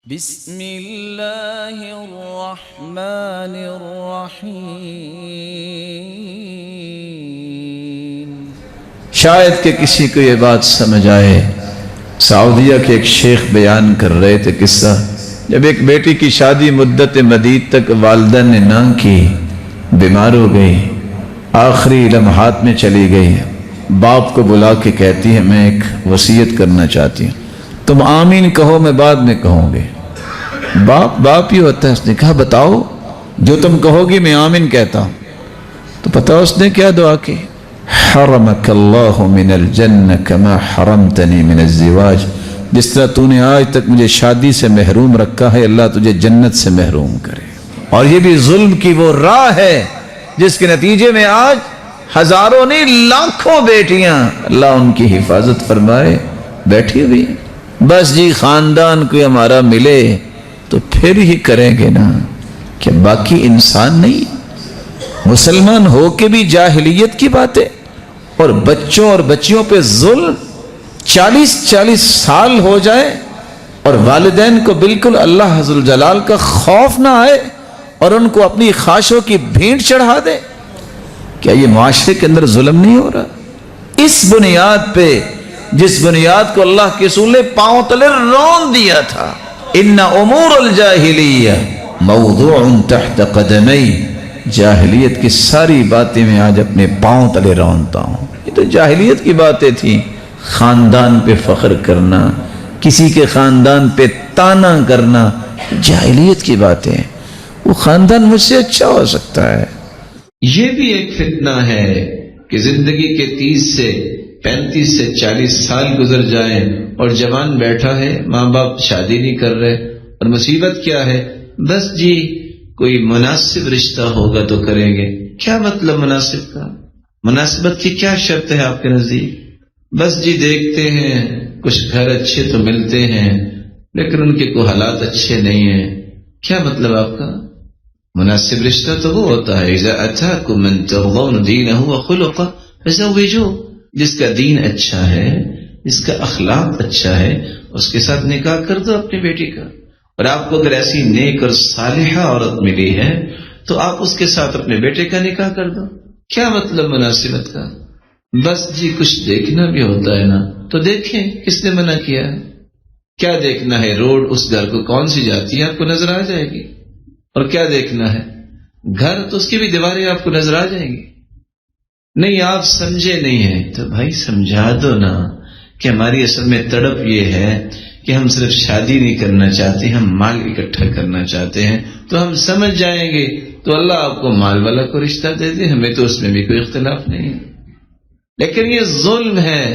بسم اللہ الرحمن الرحیم۔ شاید کہ کسی کو یہ بات سمجھ آئے، سعودیہ کے ایک شیخ بیان کر رہے تھے قصہ، جب ایک بیٹی کی شادی مدت مدید تک والدہ نے نہ کی، بیمار ہو گئی، آخری لمحات میں چلی گئی، باپ کو بلا کے کہتی ہے میں ایک وصیت کرنا چاہتی ہوں، تم آمین کہو میں بعد میں کہوں گے۔ باپ ہی ہوتا ہے، اس نے کہا بتاؤ جو تم کہو گی میں آمین کہتا ہوں۔ تو پتہ اس نے کیا دعا کی؟ حرمک اللہ من الجنہ کما حرمتنی من الزواج، جس طرح تو نے آج تک مجھے شادی سے محروم رکھا ہے، اللہ تجھے جنت سے محروم کرے۔ اور یہ بھی ظلم کی وہ راہ ہے جس کے نتیجے میں آج ہزاروں نہیں لاکھوں بیٹیاں، اللہ ان کی حفاظت فرمائے، بیٹھی ہوئی۔ بس جی خاندان کوئی ہمارا ملے تو پھر ہی کریں گے نا، کہ باقی انسان نہیں۔ مسلمان ہو کے بھی جاہلیت کی باتیں، اور بچوں اور بچیوں پہ ظلم، 40 سال ہو جائے اور والدین کو بالکل اللہ ذوالجلال کا خوف نہ آئے اور ان کو اپنی خواہشوں کی بھینٹ چڑھا دے۔ کیا یہ معاشرے کے اندر ظلم نہیں ہو رہا؟ اس بنیاد پہ جس بنیاد کو اللہ کے رسول نے پاؤں تلے رون دیا تھا، ان امور الجاہلیہ موضوع تحت قدمی، جاہلیت کی ساری باتیں میں آج اپنے پاؤں تلے رونتا ہوں۔ یہ تو جاہلیت کی باتیں تھیں، خاندان پہ فخر کرنا، کسی کے خاندان پہ تانا کرنا، جاہلیت کی باتیں۔ وہ خاندان مجھ سے اچھا ہو سکتا ہے۔ یہ بھی ایک فتنہ ہے کہ زندگی کے 30 سے 35 سے 40 سال گزر جائیں اور جوان بیٹھا ہے، ماں باپ شادی نہیں کر رہے، اور مصیبت کیا ہے؟ بس جی کوئی مناسب رشتہ ہوگا تو کریں گے۔ کیا مطلب مناسب کا؟ مناسبت کی کیا شرط ہے آپ کے نزدیک؟ بس جی دیکھتے ہیں کچھ گھر اچھے تو ملتے ہیں لیکن ان کے کوئی حالات اچھے نہیں ہیں۔ کیا مطلب آپ کا؟ مناسب رشتہ تو وہ ہوتا ہے اذا اتاکم من ترضون دینہ وخلقہ فزوجوہ، جس کا دین اچھا ہے، جس کا اخلاق اچھا ہے، اس کے ساتھ نکاح کر دو اپنی بیٹی کا۔ اور آپ کو اگر ایسی نیک اور صالحہ عورت ملی ہے تو آپ اس کے ساتھ اپنے بیٹے کا نکاح کر دو۔ کیا مطلب مناسبت کا؟ بس جی کچھ دیکھنا بھی ہوتا ہے نا، تو دیکھیں کس نے منع کیا ہے؟ کیا دیکھنا ہے؟ روڈ اس گھر کو کون سی جاتی ہے آپ کو نظر آ جائے گی۔ اور کیا دیکھنا ہے؟ گھر تو اس کی بھی دیواریں آپ کو نظر آ جائیں گی۔ نہیں آپ سمجھے نہیں ہیں تو بھائی سمجھا دو نا کہ ہماری اصل میں تڑپ یہ ہے کہ ہم صرف شادی نہیں کرنا چاہتے، ہم مال اکٹھا کرنا چاہتے ہیں، تو ہم سمجھ جائیں گے تو اللہ آپ کو مال والا کو رشتہ دے دے، ہمیں تو اس میں بھی کوئی اختلاف نہیں ہے۔ لیکن یہ ظلم ہے،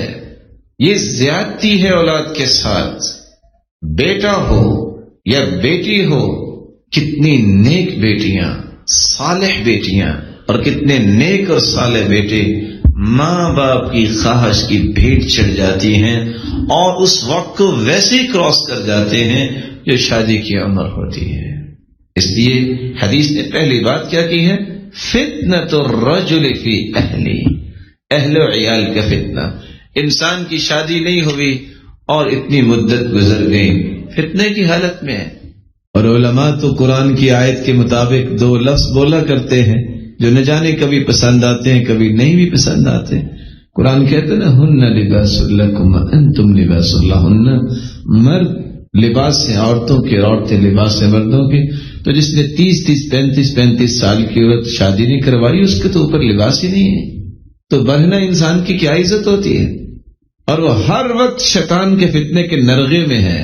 یہ زیادتی ہے اولاد کے ساتھ۔ بیٹا ہو یا بیٹی ہو، کتنی نیک بیٹیاں، صالح بیٹیاں، اور کتنے نیک اور صالح بیٹے ماں باپ کی خواہش کی بھیٹ چڑھ جاتی ہیں اور اس وقت کو ویسے ہی کراس کر جاتے ہیں جو شادی کی عمر ہوتی ہے۔ اس لیے حدیث نے پہلی بات کیا کی ہے؟ فتنۃ الرجل فی اہلی، اہل و عیال کا فتنہ۔ انسان کی شادی نہیں ہوئی اور اتنی مدت گزر گئی، فتنے کی حالت میں ہے۔ اور علماء تو قرآن کی آیت کے مطابق 2 لفظ بولا کرتے ہیں جو نہ جانے کبھی پسند آتے ہیں کبھی نہیں بھی پسند آتے۔ قرآن کہتے ہیں ہن لباس لکم انتم لباس لہن، مرد لباس ہیں عورتوں کے، عورتیں لباس ہیں مردوں کے۔ تو جس نے 35 سال کی عورت شادی نہیں کروائی اس کے تو اوپر لباس ہی نہیں ہے، تو برہنہ انسان کی کیا عزت ہوتی ہے؟ اور وہ ہر وقت شیطان کے فتنے کے نرغے میں ہے۔